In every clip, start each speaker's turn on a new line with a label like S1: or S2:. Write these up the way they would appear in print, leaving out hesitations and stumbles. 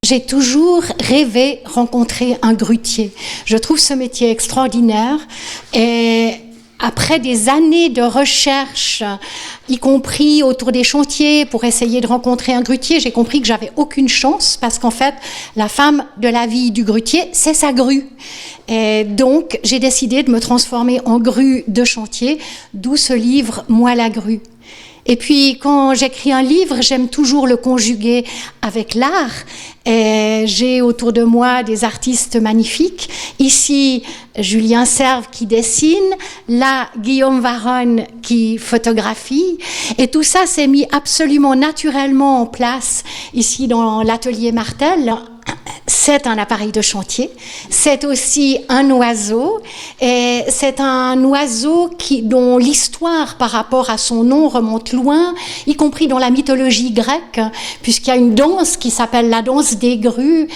S1: J'ai toujours rêvé rencontrer un grutier. Je trouve ce métier extraordinaire et après des années de recherche, y compris autour des chantiers pour essayer de rencontrer un grutier, j'ai compris que j'avais aucune chance parce qu'en fait, la femme de la vie du grutier, c'est sa grue. Et donc, j'ai décidé de me transformer en grue de chantier, d'où ce livre « Moi la grue ». Et puis, quand j'écris un livre, j'aime toujours le conjuguer avec l'art. Et j'ai autour de moi des artistes magnifiques. Ici, Julien Serve qui dessine, là, Guillaume Varron qui photographie. Et tout ça s'est mis absolument naturellement en place ici dans l'atelier Martel. C'est un appareil de chantier, c'est aussi un oiseau, et c'est un oiseau dont l'histoire par rapport à son nom remonte loin, y compris dans la mythologie grecque, puisqu'il y a une danse qui s'appelle la danse des grues,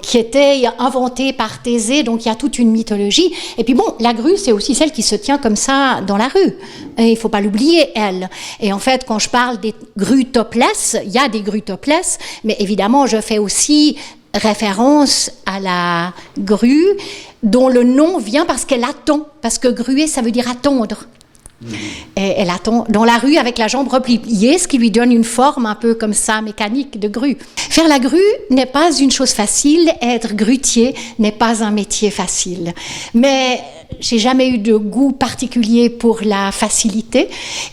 S1: qui était inventée par Thésée, donc il y a toute une mythologie. Et puis bon, la grue, c'est aussi celle qui se tient comme ça dans la rue, et il ne faut pas l'oublier, elle. Et en fait, quand je parle des grues topless, il y a des grues topless, mais évidemment, je fais aussi référence à la grue dont le nom vient parce qu'elle attend, parce que gruer ça veut dire attendre. Et elle attend dans la rue avec la jambe repliée, ce qui lui donne une forme un peu comme ça mécanique de grue. Faire la grue n'est pas une chose facile, être grutier n'est pas un métier facile. Mais j'ai jamais eu de goût particulier pour la facilité.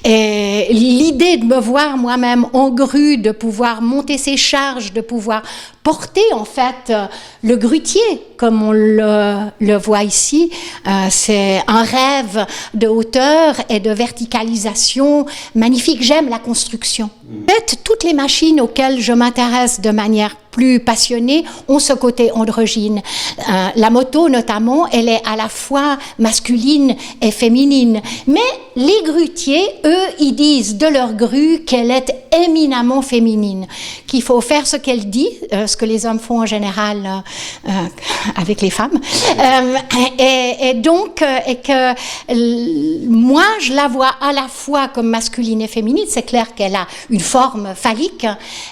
S1: Et l'idée de me voir moi-même en grue, de pouvoir monter ses charges, de pouvoir porter en fait le grutier, comme on le voit ici, c'est un rêve de hauteur et de verticalisation magnifique. J'aime la construction. En fait, toutes les machines auxquelles je m'intéresse de manière plus passionnée ont ce côté androgyne. La moto notamment, elle est à la fois masculine et féminine. Mais les grutiers, eux, ils disent de leur grue qu'elle est éminemment féminine, qu'il faut faire ce qu'elle dit, ce que les hommes font en général avec les femmes. Et donc, moi, je la vois à la fois comme masculine et féminine. C'est clair qu'elle a une forme phallique,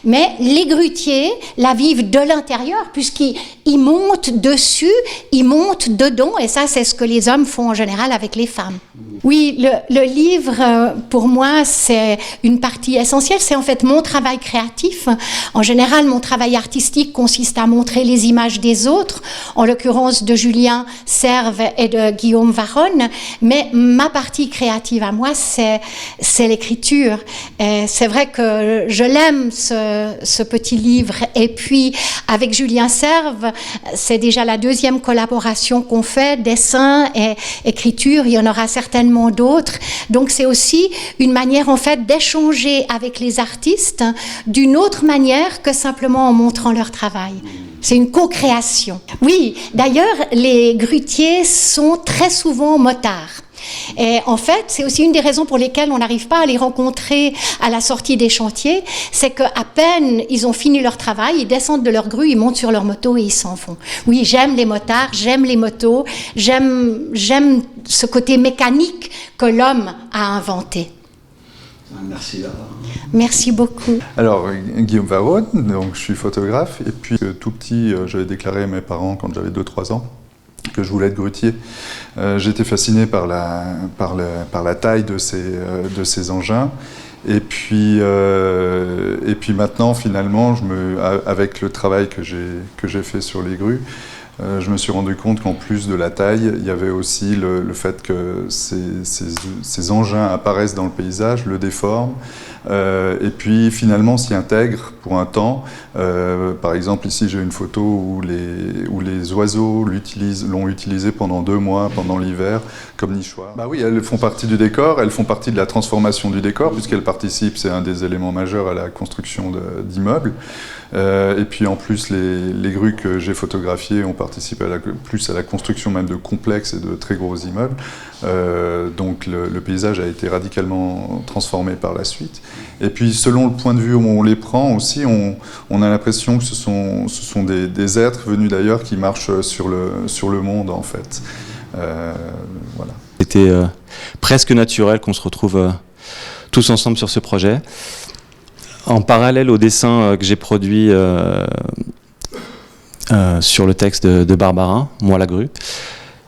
S1: mais les grutiers la vivent de l'intérieur, puisqu'ils montent dessus, ils montent dedans, et ça, c'est ce que les hommes font en général avec les femmes. Oui, le livre, pour moi, c'est une partie essentielle. C'est en fait mon travail créatif. En général, mon travail artistique consiste à montrer les images des autres, en l'occurrence de Julien Serve et de Guillaume Varron. Mais ma partie créative à moi, c'est l'écriture. Et c'est vrai que je l'aime, ce petit livre. Et puis, avec Julien Serve, c'est déjà la deuxième collaboration qu'on fait, dessin et écriture. Il y en aura certainement d'autres. Donc, c'est aussi une manière, en fait, d'échanger avec les artistes d'une autre manière que simplement en montrant leur travail. C'est une co-création. Oui, d'ailleurs, les grutiers sont très souvent motards. Et en fait, c'est aussi une des raisons pour lesquelles on n'arrive pas à les rencontrer à la sortie des chantiers, c'est qu'à peine ils ont fini leur travail, ils descendent de leur grue, ils montent sur leur moto et ils s'en vont. Oui, j'aime les motards, j'aime les motos, j'aime ce côté mécanique que l'homme a inventé.
S2: Merci Lara.
S1: Merci beaucoup.
S3: Alors, Guillaume Varron, donc je suis photographe, et puis tout petit, j'avais déclaré à mes parents quand j'avais 2-3 ans que je voulais être grutier. J'étais fasciné par la taille de ces engins. Et puis maintenant, finalement, avec le travail que j'ai fait sur les grues, je me suis rendu compte qu'en plus de la taille, il y avait aussi le fait que ces engins apparaissent dans le paysage, le déforment, et puis finalement s'y intègrent pour un temps. Par exemple, ici j'ai une photo où les oiseaux l'ont utilisé pendant 2 mois, pendant l'hiver, comme nichoir. Bah oui, elles font partie du décor, elles font partie de la transformation du décor, puisqu'elles participent, c'est un des éléments majeurs à la construction d'immeubles. Et puis en plus, les grues que j'ai photographiées ont participé plus à la construction même de complexes et de très gros immeubles. Donc le paysage a été radicalement transformé par la suite. Et puis selon le point de vue où on les prend aussi, on a l'impression que ce sont des êtres venus d'ailleurs qui marchent sur le monde en fait. Voilà.
S4: C'était presque naturel qu'on se retrouve tous ensemble sur ce projet. En parallèle au dessin que j'ai produit sur le texte de Barbara, Moi la grue,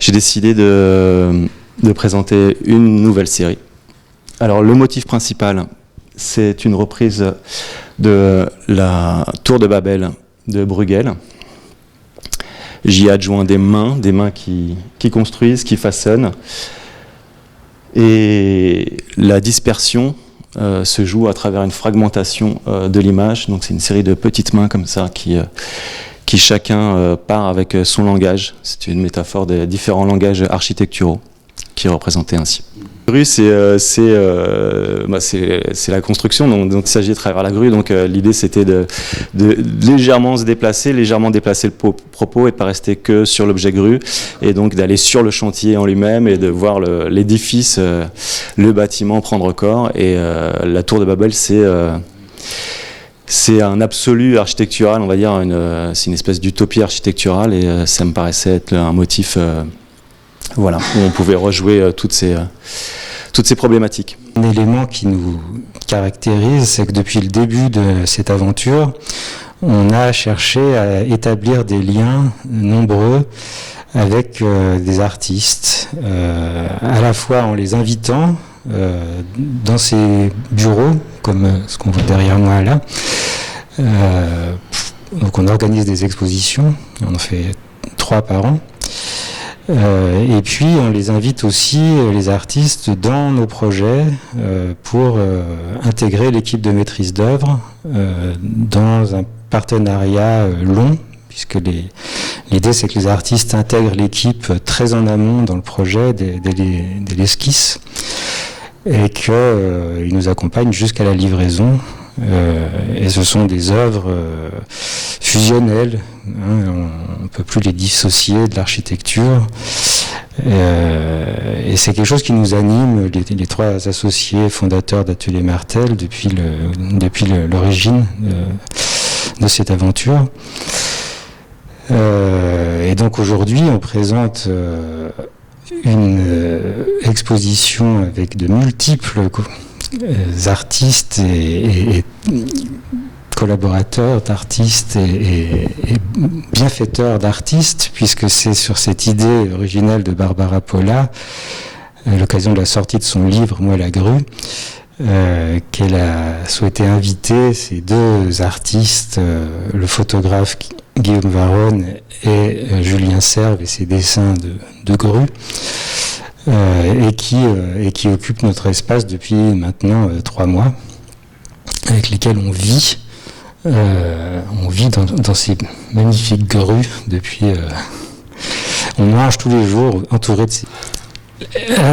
S4: j'ai décidé de présenter une nouvelle série. Alors le motif principal, c'est une reprise de la Tour de Babel de Bruegel. J'y adjoins des mains qui construisent, qui façonnent. Et la dispersion se joue à travers une fragmentation de l'image. Donc c'est une série de petites mains comme ça qui chacun part avec son langage. C'est une métaphore des différents langages architecturaux qui est représenté ainsi. La grue, c'est la construction, donc il s'agit de travers la grue. Donc l'idée, c'était de légèrement se déplacer, légèrement déplacer le propos et de ne pas rester que sur l'objet grue, et donc d'aller sur le chantier en lui-même et de voir l'édifice, le bâtiment prendre corps. Et la Tour de Babel, c'est un absolu architectural, on va dire, c'est une espèce d'utopie architecturale, et ça me paraissait être un motif où on pouvait rejouer toutes ces problématiques.
S5: Un élément qui nous caractérise, c'est que depuis le début de cette aventure, on a cherché à établir des liens nombreux avec des artistes, à la fois en les invitant dans ces bureaux, comme ce qu'on voit derrière moi là. Donc on organise des expositions, on en fait 3 par an. Et puis on les invite aussi, les artistes, dans nos projets pour intégrer l'équipe de maîtrise d'œuvre dans un partenariat long, puisque l'idée c'est que les artistes intègrent l'équipe très en amont dans le projet dès l'esquisse, et qu'ils nous accompagnent jusqu'à la livraison. Et ce sont des œuvres fusionnelles, on ne peut plus les dissocier de l'architecture, et c'est quelque chose qui nous anime, les 3 associés fondateurs d'Atelier Martel depuis l'origine de cette aventure. Et donc aujourd'hui on présente une exposition avec de multiples artistes et collaborateurs d'artistes et bienfaiteurs d'artistes, puisque c'est sur cette idée originelle de Barbara Polla, à l'occasion de la sortie de son livre Moi la grue, qu'elle a souhaité inviter ces 2 artistes, le photographe Guillaume Varone et Julien Serve et ses dessins de grue, et qui occupe notre espace depuis maintenant 3 mois, avec lesquels on vit dans ces magnifiques grues depuis. On mange tous les jours entouré de ces.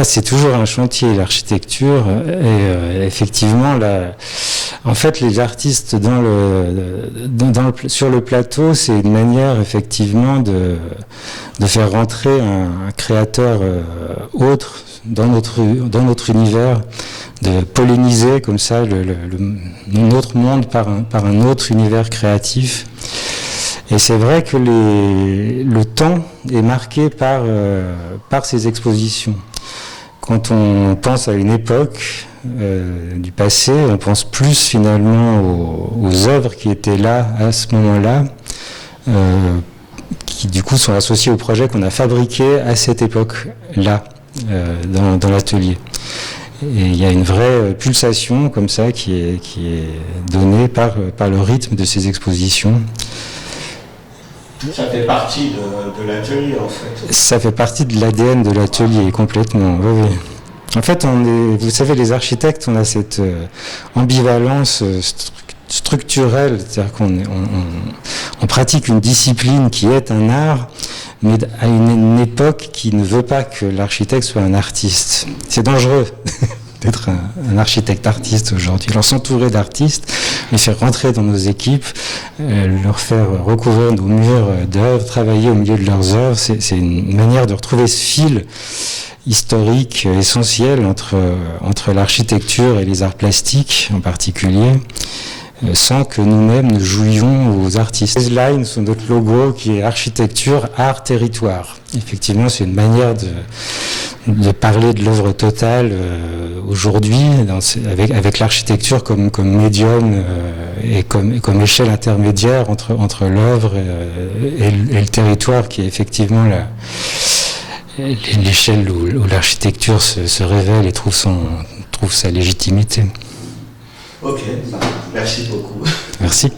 S5: C'est toujours un chantier, l'architecture, et effectivement, en fait, les artistes sur le plateau, c'est une manière effectivement de faire rentrer un créateur autre dans notre univers, de polliniser comme ça notre monde par un autre univers créatif. Et c'est vrai que le temps est marqué par ces expositions. Quand on pense à une époque du passé, on pense plus finalement aux œuvres qui étaient là à ce moment-là, qui du coup sont associées au projet qu'on a fabriqué à cette époque-là, dans l'atelier. Et il y a une vraie pulsation comme ça qui est donnée par le rythme de ces expositions.
S2: Ça fait partie de l'atelier, en fait.
S5: Ça fait partie de l'ADN de l'atelier, complètement. Oui. En fait, vous savez, les architectes, on a cette ambivalence structurelle, c'est-à-dire qu'on pratique une discipline qui est un art, mais à une époque qui ne veut pas que l'architecte soit un artiste. C'est dangereux d'être un architecte artiste aujourd'hui. Alors s'entourer d'artistes, les faire rentrer dans nos équipes, leur faire recouvrir nos murs d'œuvres, travailler au milieu de leurs œuvres, c'est une manière de retrouver ce fil historique essentiel entre l'architecture et les arts plastiques en particulier. sans que nous-mêmes ne jouions aux artistes. Les lines sont notre logo qui est architecture, art, territoire. Effectivement, c'est une manière de parler de l'œuvre totale aujourd'hui, avec l'architecture comme médium et comme échelle intermédiaire entre l'œuvre et le territoire, qui est effectivement l'échelle où l'architecture se révèle et trouve sa légitimité.
S2: Ok, merci beaucoup.
S5: Merci.